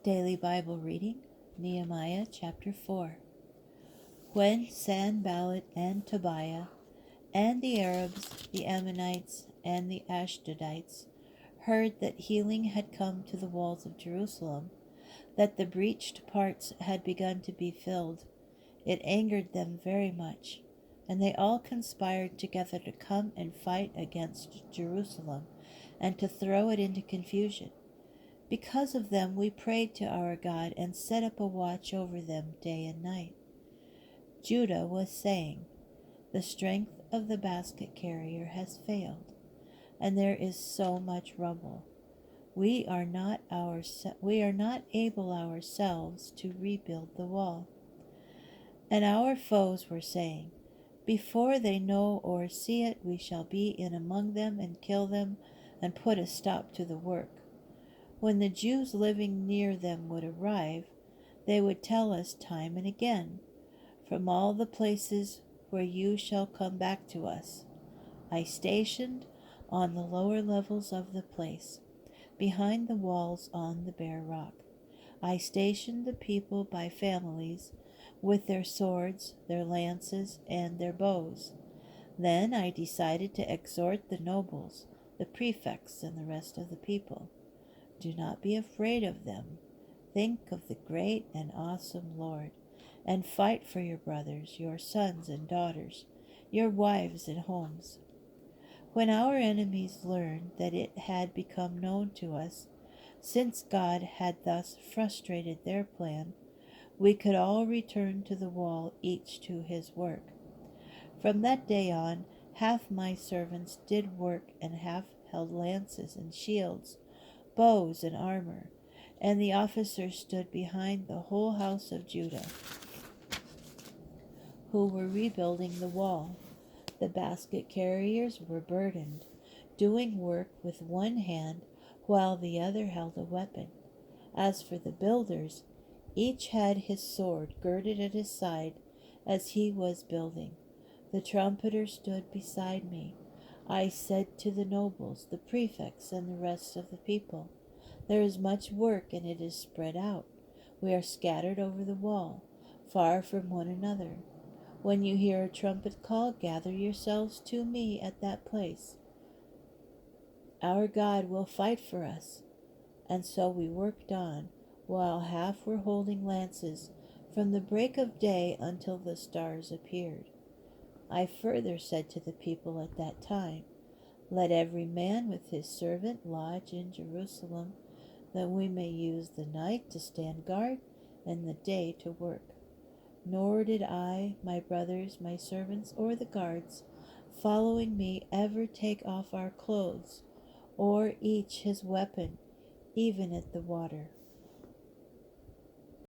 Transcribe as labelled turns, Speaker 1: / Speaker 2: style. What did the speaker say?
Speaker 1: Daily Bible reading, Nehemiah chapter 4. When Sanballat and Tobiah and the Arabs, the Ammonites, and the Ashdodites heard that healing had come to the walls of Jerusalem, that the breached parts had begun to be filled, it angered them very much, and they all conspired together to come and fight against Jerusalem, and to throw it into confusion. Because of them we prayed to our God and set up a watch over them day and night. Judah was saying, "The strength of the basket carrier has failed, and there is so much rubble. We are not able ourselves to rebuild the wall." And our foes were saying, "Before they know or see it, we shall be in among them and kill them and put a stop to the work." When the Jews living near them would arrive, they would tell us time and again, "From all the places where you shall come back to us." I stationed on the lower levels of the place, behind the walls on the bare rock. I stationed the people by families, with their swords, their lances, and their bows. Then I decided to exhort the nobles, the prefects, and the rest of the people. Do not be afraid of them. Think of the great and awesome Lord, and fight for your brothers, your sons and daughters, your wives and homes. When our enemies learned that it had become known to us, since God had thus frustrated their plan, we could all return to the wall, each to his work. From that day on, half my servants did work and half held lances and shields, bows and armor, and the officers stood behind the whole house of Judah, who were rebuilding the wall. The basket carriers were burdened, doing work with one hand while the other held a weapon. As for the builders, each had his sword girded at his side as he was building. The trumpeter stood beside me. I said to the nobles, the prefects, and the rest of the people, "There is much work, and it is spread out. We are scattered over the wall, far from one another. When you hear a trumpet call, gather yourselves to me at that place. Our God will fight for us." And so we worked on, while half were holding lances, from the break of day until the stars appeared. I further said to the people at that time, "Let every man with his servant lodge in Jerusalem, that we may use the night to stand guard and the day to work." Nor did I, my brothers, my servants, or the guards following me ever take off our clothes, or each his weapon, even at the water.